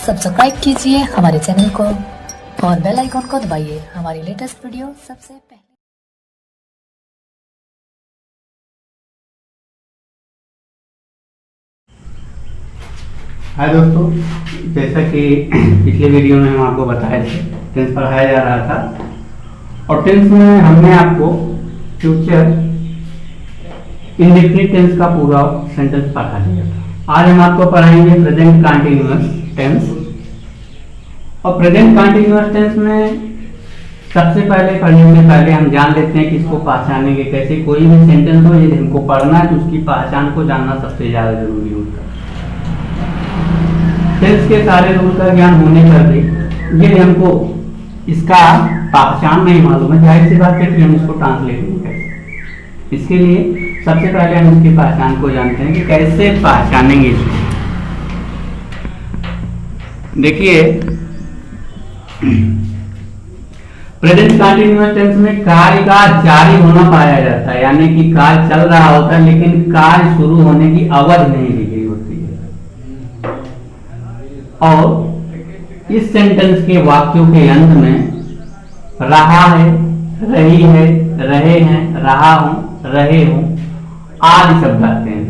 Subscribe कीजिए हमारे channel को और बेल आइकन को दबाइए हमारी लेटेस्ट वीडियो सबसे पहले। हाय दोस्तों, जैसा कि पिछले वीडियो में हम आपको बताए थे टेंस पढ़ाया जा रहा था और टेंस में हमने आपको फ्यूचर इंडेफिनिट टेंस का पूरा सेंटेंस पढ़ा दिया था। आज हम आपको पढ़ाएंगे प्रेजेंट कंटीन्यूअस टेंस। और प्रेजेंट कंटीन्यूअस टेंस में सबसे पहले पढ़ने से पहले हम जान लेते हैं कि इसको पहचानेंगे कैसे। कोई भी सेंटेंस हो यदि हमको पढ़ना है तो उसकी पहचान को जानना सबसे ज्यादा जरूरी होता है। टेंस के सारे रूल का ज्ञान होने पर भी यदि हमको इसका पहचान नहीं मालूम है, जाहिर सी बात है कि हम इसको ट्रांसलेट नहीं कर सकते। इसके लिए सबसे पहले हम इसकी पहचान को जानते हैं कि कैसे पहचानेंगे इसको। देखिए, प्रेजेंट कंटीन्यूअस टेंस में कार्य का जारी होना पाया जाता है, यानी कि कार्य चल रहा होता है लेकिन कार्य शुरू होने की अवधि नहीं दी गई होती है। और इस सेंटेंस के वाक्यों के अंत में रहा है, रही है, रहे हैं, रहा हूं, रहे हूं आदि शब्द आते हैं।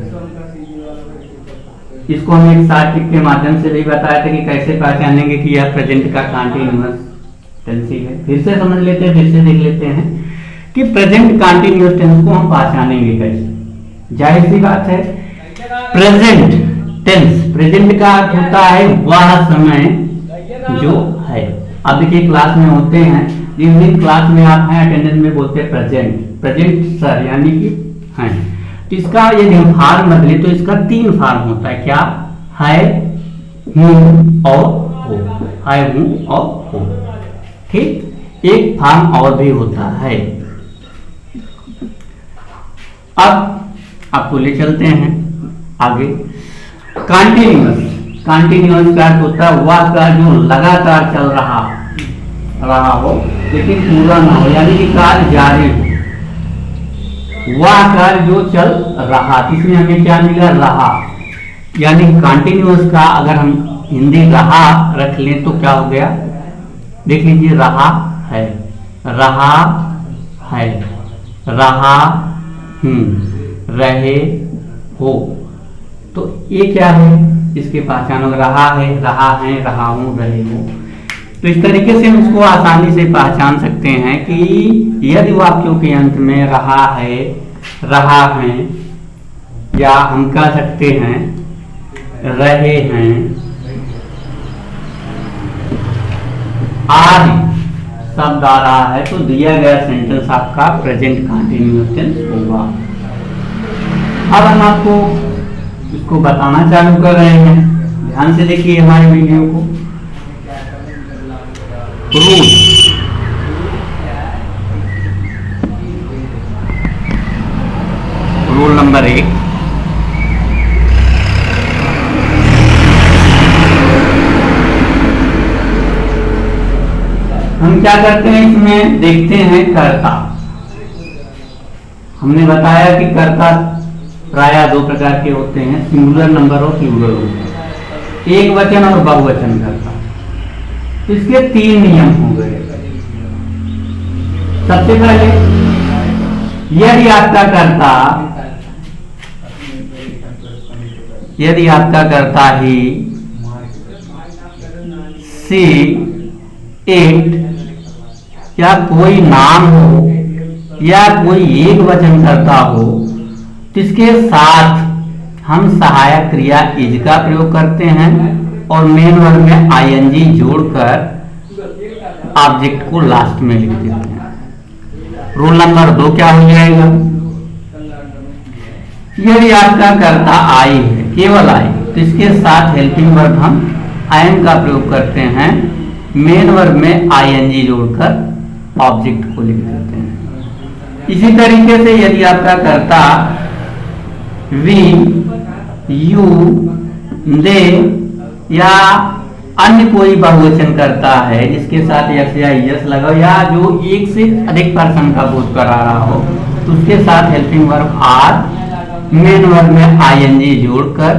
इसको हम एक सार्टिक के माध्यम से भी बताया था कि कैसे पहचानेंगे कि यह प्रेजेंट का कंटीन्यूअस टेंस है। फिर से समझ लेते हैं, फिर से देख लेते हैं कि प्रेजेंट कंटीन्यूअस टेंस को हम पहचानेंगे कैसे। जाहिर सी बात है, प्रेजेंट टेंस, प्रेजेंट का अर्थ होता है वह समय जो है। अब देखिए, क्लास में होते हैं, जिस दिन क्लास में आप हैं अटेंडेंस में बोलते हैं प्रेजेंट, प्रेजेंट सर यानी कि हैं। तो इसका यदि हम फॉर्म बदले तो इसका 3 फॉर्म होता है। क्या है? हूं और हो, है, हूं और हो। ठीक, एक फॉर्म और भी होता है। अब आपको ले चलते हैं आगे। कंटीन्यूअस, कंटीन्यूअस का अर्थ होता है वह कार्य जो लगातार चल रहा हो लेकिन पूरा ना हो, यानी कि कार्य जारी हो। वह कार्य जो चल रहा, इसमें हमें क्या मिला? रहा। यानी कंटीन्यूअस का अगर हम हिंदी रहा रख लें तो क्या हो गया? देख लीजिए, रहा है, रहा है, रहा हूं, रहे हो। तो ये क्या है? इसके पहचान रहा है, रहा है, रहा हूं, रहे हो। तो इस तरीके से हम इसको आसानी से पहचान सकते हैं कि यदि वाक्यों के अंत में रहा है, रहा है, या हम कह सकते हैं रहे हैं आदि शब्द आ रहा है तो दिया गया सेंटेंस आपका प्रेजेंट कंटीन्यूअस टेंस होगा। अब हम आपको इसको बताना चालू कर रहे हैं। ध्यान से देखिए हमारी वीडियो को। रूल नंबर 1, हम क्या करते हैं इसमें देखते हैं कर्ता। हमने बताया कि कर्ता प्रायः 2 प्रकार के होते हैं, सिंगुलर नंबर और प्लूरल होते हैं, एक वचन और बहुवचन कर्ता। इसके 3 नियम हो गए। सबसे पहले, यदि आपका कर्ता ही सी, इट या कोई नाम हो या कोई एक वचन करता हो तो इसके साथ हम सहायक क्रिया इज का प्रयोग करते हैं और मेन वर्ब में आईएनजी जोड़कर ऑब्जेक्ट को लास्ट में लिख देते हैं। रूल नंबर 2 क्या हो जाएगा? यदि आपका कर्ता आई है, केवल आई, तो इसके साथ हेल्पिंग वर्ब हम एम का प्रयोग करते हैं, मेन वर्ब में आईएनजी जोड़कर ऑब्जेक्ट को लिख देते हैं। इसी तरीके से यदि आपका कर्ता वी, यू, दे या अन्य कोई बहुवचन करता है जिसके साथ यस या यस लगा या जो एक से अधिक पर्सन का बोध करा रहा हो तो उसके साथ helping verb are, main verb में आईएनजी जोड़कर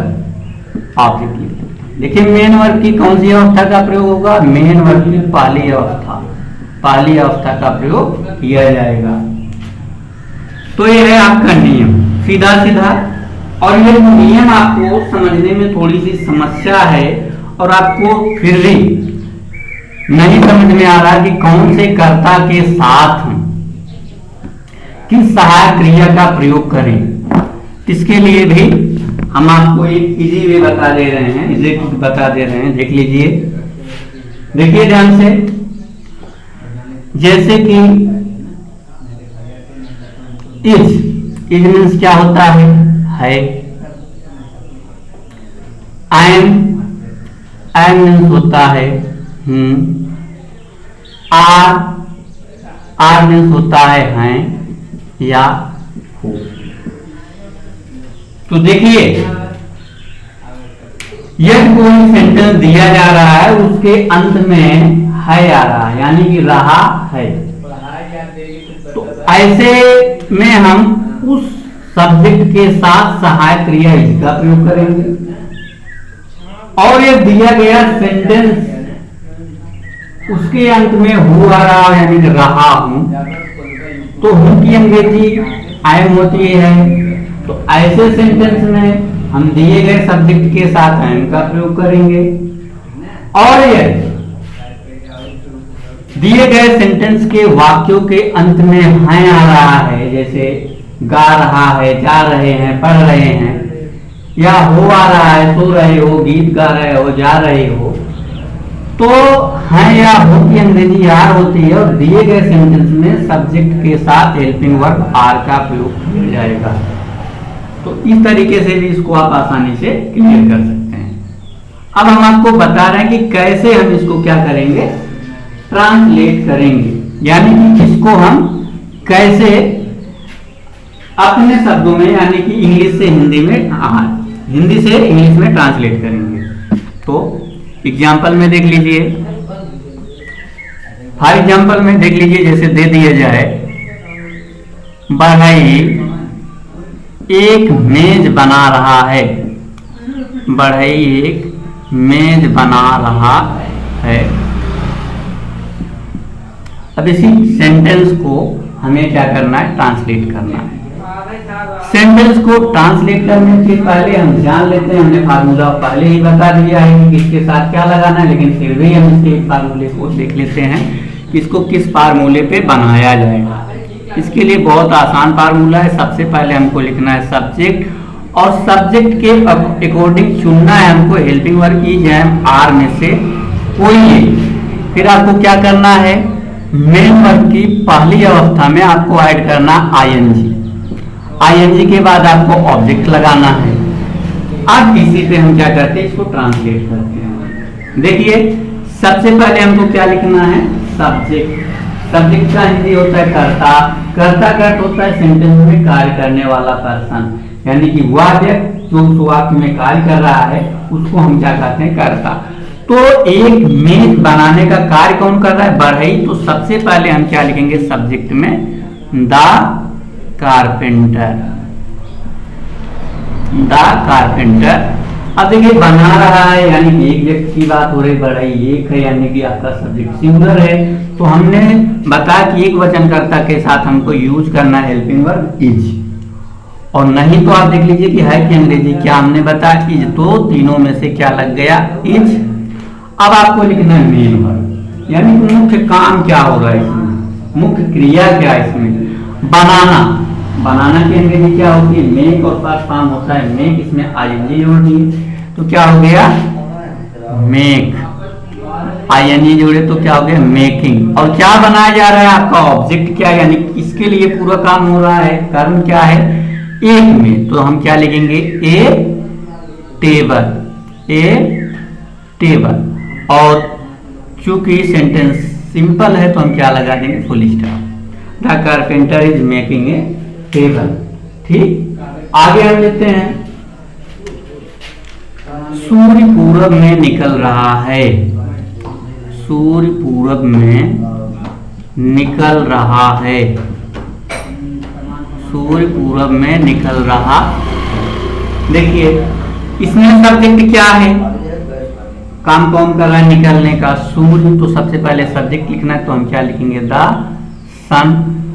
ऑब्जेक्ट लिख देते हैं। देखिए मेन वर्ब की कौन सी अवस्था का प्रयोग होगा, मेन वर्ब की पहली अवस्था का प्रयोग किया जाएगा। तो ये है आपका नियम, सीधा सीधा। और ये नियम आपको समझने में थोड़ी सी समस्या है और आपको फिर भी नहीं समझ में आ रहा कि कौन से कर्ता के साथ किस सहायक क्रिया का प्रयोग करें, इसके लिए भी हम आपको एक इजी वे बता दे रहे हैं, देख लीजिए, देखिए ध्यान से। जैसे कि इज मीन्स क्या होता है एम मीन्स होता है आर मीन्स होता है हैं या हो। तो देखिए यदि कोई सेंटेंस दिया जा रहा है उसके अंत में है आ रहा है, यानी कि रहा है, तो ऐसे में हम उस सब्जेक्ट के साथ सहायक क्रिया इज का प्रयोग करेंगे। और यह दिया गया सेंटेंस उसके अंत में हु आ रहा है, यानी कि रहा हूं, तो हूं की अंग्रेजी आई एम होती है। तो ऐसे सेंटेंस में हम दिए गए सब्जेक्ट के साथ आई एम का प्रयोग करेंगे। और यह दिए गए सेंटेंस के वाक्यों के अंत में हैं आ रहा है, जैसे गा रहा है, जा रहे हैं, पढ़ रहे हैं, या हो आ रहा है, सो रहे हो, गीत गा रहे हो, जा रहे हो, तो हैं या हो की अंग्रेजी आर होती है। और दिए गए सेंटेंस में सब्जेक्ट के साथ हेल्पिंग वर्ब आर का प्रयोग किया जाएगा। तो इस तरीके से भी इसको आप आसानी से क्लियर कर सकते हैं। अब हम आपको बता रहे हैं कि कैसे हम इसको क्या करेंगे, ट्रांसलेट करेंगे, यानी कि इसको हम कैसे अपने शब्दों में, यानी कि इंग्लिश से हिंदी में, हिंदी से इंग्लिश में ट्रांसलेट करेंगे। तो एग्जाम्पल में देख लीजिए, फॉर एग्जाम्पल में देख लीजिए, जैसे दे दिया जाए बढ़ई एक मेज बना रहा है, बढ़ई एक मेज बना रहा है। अब इसी सेंटेंस को हमें क्या करना है, ट्रांसलेट करना है। सेंटेंस को ट्रांसलेट करने से पहले हम जान लेते हैं, हमने फार्मूला पहले ही बता दिया है कि किसके साथ क्या लगाना है, लेकिन फिर भी हम इसके फार्मूले को देख लेते हैं कि इसको किस फार्मूले पे बनाया जाएगा। इसके लिए बहुत आसान फार्मूला है। सबसे पहले हमको लिखना है सब्जेक्ट, और सब्जेक्ट के अकॉर्डिंग चुनना है हमको helping verb is am are में से कोई एक। फिर आपको क्या करना है, मेन वर्ब की पहली अवस्था में आपको ऐड करना आईएनजी, आईएनजी के बाद आपको ऑब्जेक्ट लगाना है। अब इसी पे हम क्या करते हैं, इसको ट्रांसलेट करते हैं। देखिए सबसे पहले हमको क्या लिखना है, सब्जेक्ट। सब्जेक्ट का हिंदी होता है कर्ता, कर्ता का अर्थ होता है सेंटेंस में कार्य करने वाला पर्सन, यानी कि वह व्यक्ति जो उस वाक्य में कार्य कर रहा है उसको हम क्या कहते हैं, कर्ता। तो एक मेज बनाने का कार्य कौन कर रहा है, बढ़ई। तो सबसे पहले हम क्या लिखेंगे सब्जेक्ट में, द कारपेंटर, द कारपेंटर। अब देखिए बना रहा है, यानी कि एक व्यक्ति की बात हो रही, बढ़ई एक है, यानी कि आपका सब्जेक्ट सिंगुलर है। तो हमने बताया कि एक वचनकर्ता के साथ हमको यूज करना है हेल्पिंग वर्ब इज, और नहीं तो आप देख लीजिए कि है कि अंग्रेजी क्या हमने बताया इज, तो तीनों में से क्या लग गया, इज। अब आपको लिखना है मेन वर्ब, यानी कि मुख्य काम क्या हो रहा है इसमें, मुख्य क्रिया क्या है इसमें, बनाना। बनाना की अंग्रेजी क्या होती है, मेक, और फर्स्ट फॉर्म होता है मेक, इसमें आईएनजी जोड़नी है, तो क्या हो गया मेक, आईएनजी जोड़े तो क्या हो गया मेकिंग। और क्या बनाया जा रहा है, आपका ऑब्जेक्ट क्या है, यानी इसके लिए पूरा काम हो रहा है, कर्म क्या है, एक में। तो हम क्या लिखेंगे, ए टेबल, ए टेबल। और चूंकि सेंटेंस सिंपल है तो हम क्या लगा देंगे, full stop. The carpenter is making a table. ठीक, आगे हम लेते हैं, सूर्य पूरब में निकल रहा है, सूर्य पूरब में निकल रहा है, सूर्य पूरब में निकल रहा। देखिए इसमें सब्जेक्ट क्या है, काम कौन कर रहा है निकलने का, सूर्य। तो सबसे पहले सब्जेक्ट लिखना है, तो हम क्या लिखेंगे, द सन।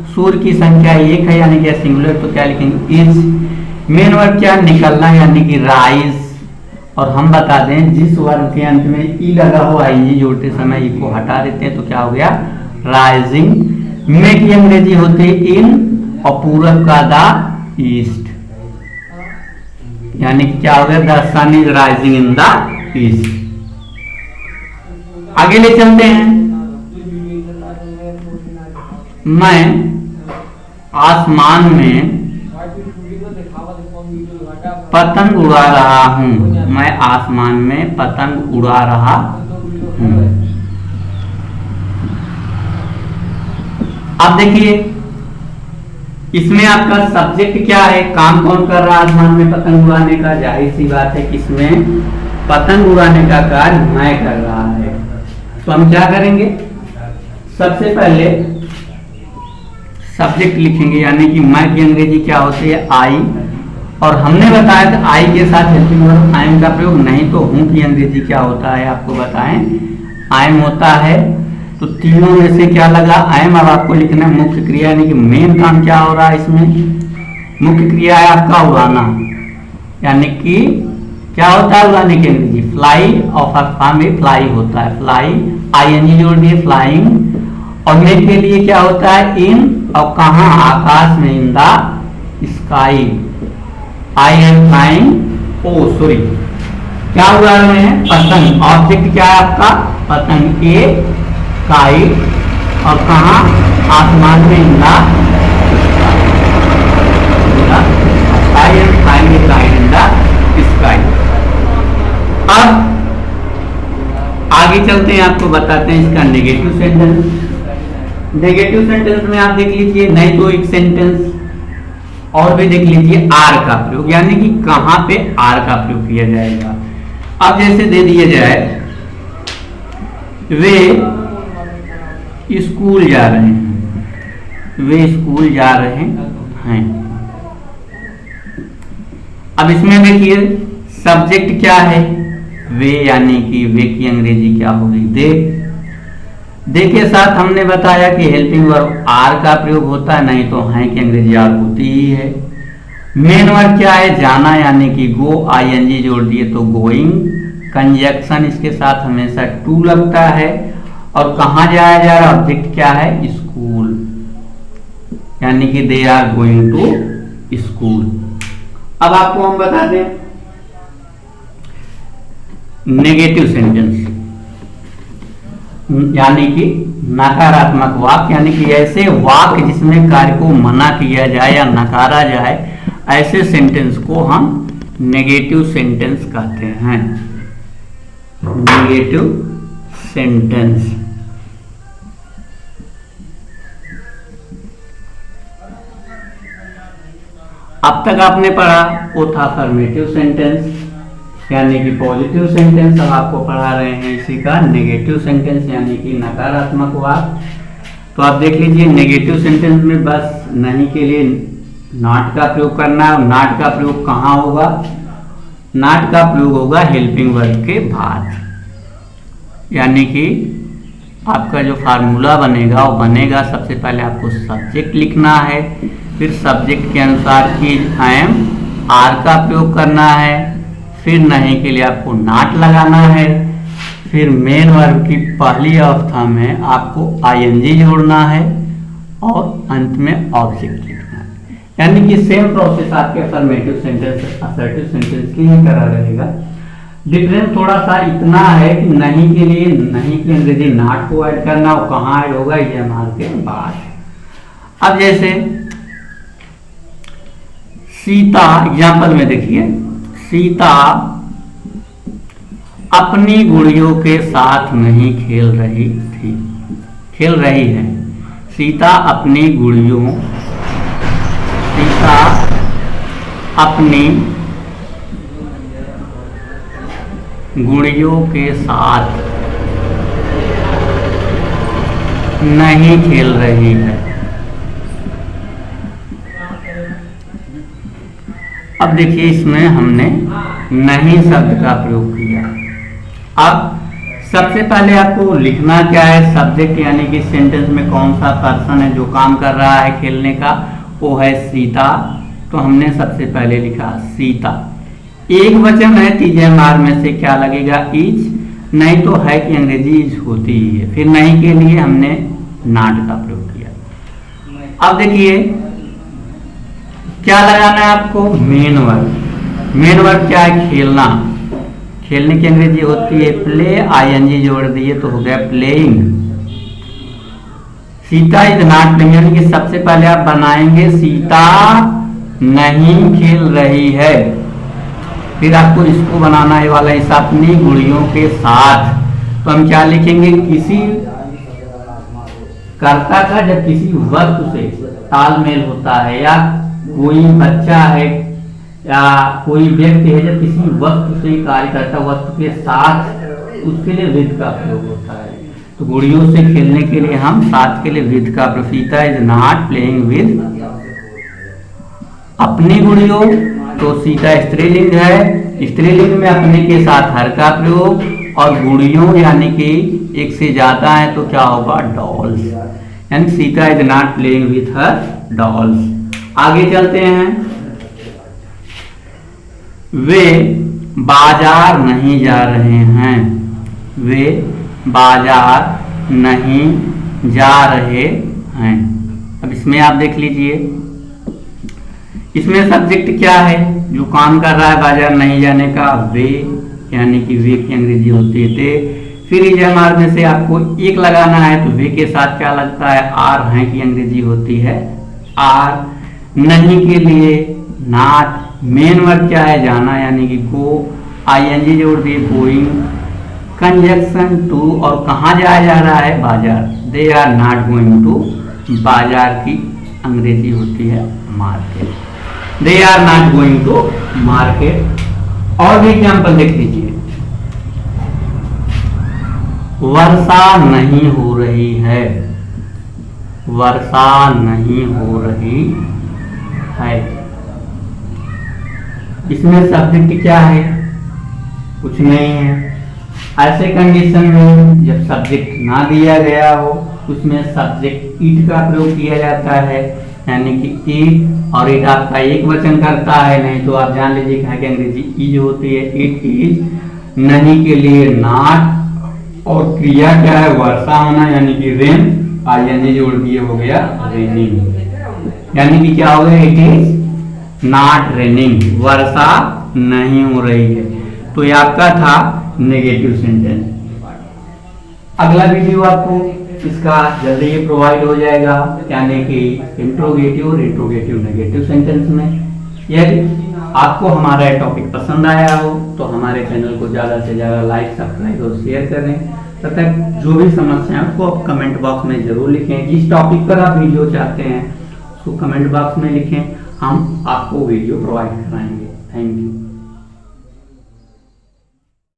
सूर्य की संख्या 1 है यानी कि सिंगुलर, तो क्या लिखेंगे, इज। मेन वर्ब क्या, निकलना यानी कि राइज। और हम बता दें जिस वर्ब के अंत में ई लगा हो, आई जोड़ते समय ई को हटा देते हैं तो क्या हो गया, राइजिंग। मे की अंग्रेजी होती है इन, और पूरब का द ईस्ट, यानी कि क्या हो गया, the sun is rising in the east. आगे ले चलते हैं। मैं आसमान में पतंग उड़ा रहा हूं। मैं आसमान में पतंग उड़ा रहा हूं। अब देखिए इसमें आपका सब्जेक्ट क्या है, काम कौन कर रहा है आसमान में पतंग उड़ाने का, जाहिर सी बात है कि इसमें पतंग उड़ाने का कार्य मैं कर रहा है। तो हम क्या करेंगे, सबसे पहले सब्जेक्ट लिखेंगे, यानी कि मैं की अंग्रेजी क्या होती है, आई। और हमने बताया कि आई के साथ हेल्पिंग वर्ब आई एम का प्रयोग, नहीं तो हूं की अंग्रेजी क्या होता है आपको बताएं, आई एम होता है। तो तीनों में से क्या लगा, आई एम। अब आपको लिखना है मुख्य क्रिया, यानी कि मेन काम क्या हो रहा है इसमें, मुख्य क्रिया है आपका उड़ाना, यानी कि क्या होता है उड़ाने की अंग्रेजी, फ्लाई। और फॉर्म में फ्लाई होता है, फ्लाई आईएनजी जोड़ दिए, फ्लाइंग। और मेन के लिए क्या होता है, इन। और कहां, आकाश में, in the sky. I am flying, oh sorry, क्या उड़ा रहे हैं, पतंग। ऑब्जेक्ट क्या है आपका, पतंग, ए काइट। और कहा, आसमान में, in the I am flying A kite in the sky. अब आगे चलते हैं, आपको बताते हैं इसका नेगेटिव सेंटेंस। नेगेटिव सेंटेंस में आप देख लीजिए, नहीं तो एक सेंटेंस और भी देख लीजिए, आर का प्रयोग, यानी कि कहां पे आर का प्रयोग किया जाएगा। अब जैसे दे दिया जाए, वे स्कूल जा रहे हैं, वे स्कूल जा रहे हैं। अब इसमें देखिए सब्जेक्ट क्या है, वे, यानी कि वे की अंग्रेजी क्या होगी, दे के साथ हमने बताया कि हेल्पिंग वर्ब आर का प्रयोग होता है, नहीं तो हैं की अंग्रेजी आर होती ही है। मेन वर्ब क्या है, जाना, यानी कि गो, आईएनजी जोड़ दिए तो गोइंग। कंजक्शन इसके साथ हमेशा टू लगता है। और कहां जाया जा रहा, ऑब्जेक्ट क्या है, स्कूल, यानी कि they are going to school. अब आपको हम बता दें नेगेटिव सेंटेंस, यानी कि नकारात्मक वाक्य, यानी कि ऐसे वाक्य जिसमें कार्य को मना किया जाए या नकारा जाए, ऐसे सेंटेंस को हम नेगेटिव सेंटेंस कहते हैं। Negative sentence. अब तक आपने पढ़ा वो था अफर्मेटिव सेंटेंस, यानी कि पॉजिटिव सेंटेंस। अब आपको पढ़ा रहे हैं इसी का नेगेटिव सेंटेंस, यानी कि नकारात्मक वाक्य। तो आप देख लीजिए नेगेटिव सेंटेंस में बस नहीं के लिए नॉट का प्रयोग करना है। नॉट का प्रयोग कहाँ होगा, नॉट का प्रयोग होगा हेल्पिंग वर्ब के बाद, यानी कि आपका जो फार्मूला बनेगा वो बनेगा, सबसे पहले आपको सब्जेक्ट लिखना है, फिर सब्जेक्ट के अनुसार इज, आई एम, आर का प्रयोग करना है, फिर नहीं के लिए आपको नॉट लगाना है, फिर मेन वर्ब की पहली अवस्था में आपको आईएनजी जोड़ना है और अंत में ऑब्जेक्ट लिखना है। यानी कि सेम प्रोसेस आपके अफर्मेटिव सेंटेंस असर्टिव सेंटेंस की ही तरह रहेगा। डिफरेंस थोड़ा सा इतना है कि नहीं के लिए नहीं की अंग्रेजी नॉट को ऐड करना, वो कहाँ ऐड होगा, ये हमारे के बाद। अब जैसे सीता, एग्जाम्पल में देखिए, सीता अपनी गुड़ियों के साथ नहीं खेल रही थी, खेल रही है। सीता अपनी गुड़ियों, सीता अपनी गुड़ियों के साथ नहीं खेल रही है। अब देखिए इसमें हमने नहीं शब्द का प्रयोग किया। अब सबसे पहले आपको लिखना क्या है, सब्जेक्ट यानी कि सेंटेंस में कौन सा पर्सन है जो काम कर रहा है खेलने का, वो है सीता। तो हमने सबसे पहले लिखा सीता। एक वचन है TJMR में से क्या लगेगा, इज, नहीं तो है कि अंग्रेजी इज होती ही है, फिर नहीं के लिए हमने नॉट का प्रयोग किया। अब देखिए क्या लगाना है आपको, मेन वर्ब। मेन वर्ब क्या है, खेलना। खेलने की अंग्रेजी होती है प्ले, ING जोड़ दिए तो हो गया playing. Sita is not playing, यानी कि सबसे पहले आप बनाएंगे सीता नहीं खेल रही है, फिर आपको इसको बनाना है वाला इस अपनी गुड़ियों के साथ। तो हम क्या लिखेंगे, किसी कर्ता का जब किसी वस्तु से तालमेल होता है, या कोई बच्चा है या कोई व्यक्ति है जब किसी वस्तु से कार्य करता वस्तु के साथ, उसके लिए विद का प्रयोग होता है। तो गुड़ियों से खेलने के लिए हम साथ के लिए विद का प्रयोग। Sita is not playing with अपनी गुड़ियों, तो सीता स्त्रीलिंग है, स्त्रीलिंग में अपने के साथ हर का प्रयोग, और गुड़ियों यानी कि एक से ज्यादा है तो क्या होगा, डॉल्स। यानी Sita is not playing with her dolls. आगे चलते हैं, वे बाजार नहीं जा रहे हैं, वे बाजार नहीं जा रहे हैं। अब इसमें आप देख लीजिए, इसमें सब्जेक्ट क्या है जो काम कर रहा है बाजार नहीं जाने का, वे, यानी कि वे की अंग्रेजी होती है थे। फिर TJMR में से आपको एक लगाना है, तो वे के साथ क्या लगता है, आर, हैं की अंग्रेजी होती है आर। नहीं के लिए नॉट। मेन वर्ड क्या है, जाना, यानी कि गो, ING जोड़ दिए गोइंग। कंजक्शन टू, और कहाँ जाया जा रहा है, बाजार। They are not going to, बाजार की अंग्रेजी होती है market. They are not going to market. और भी एग्जाम्पल देख लीजिए, वर्षा नहीं हो रही है, वर्षा नहीं हो रही है। इसमें सब्जेक्ट क्या है, कुछ नहीं है। ऐसे कंडीशन में जब सब्जेक्ट ना दिया गया हो, उसमें सब्जेक्ट इट का प्रयोग किया जाता है, यानी कि इट, और इट आपका एक वचन करता है, नहीं तो आप जान लीजिए कि अंग्रेजी इज होती है, इट इज। नहीं के लिए नॉट, और क्रिया क्या है, वर्षा होना, यानी कि रेन, ING जोड़ दिए हो गया रेनिंग। यानी कि क्या हो गया, इट इज नॉट रेनिंग, वर्षा नहीं हो रही है। तो ये आपका था नेगेटिव सेंटेंस। अगला वीडियो आपको इसका जल्दी ही प्रोवाइड हो जाएगा, यानी कि इंट्रोगेटिव और इंट्रोगेटिव नेगेटिव सेंटेंस में। यदि आपको हमारा टॉपिक पसंद आया हो तो हमारे चैनल को ज़्यादा से ज़्यादा लाइक, सब्सक्राइब और शेयर करें तथा जो भी समस्या है उसको आप कमेंट बॉक्स में जरूर लिखें। जिस टॉपिक पर आप वीडियो चाहते हैं उसको कमेंट बॉक्स में लिखें, हम आपको वीडियो प्रोवाइड कराएंगे। Thank you.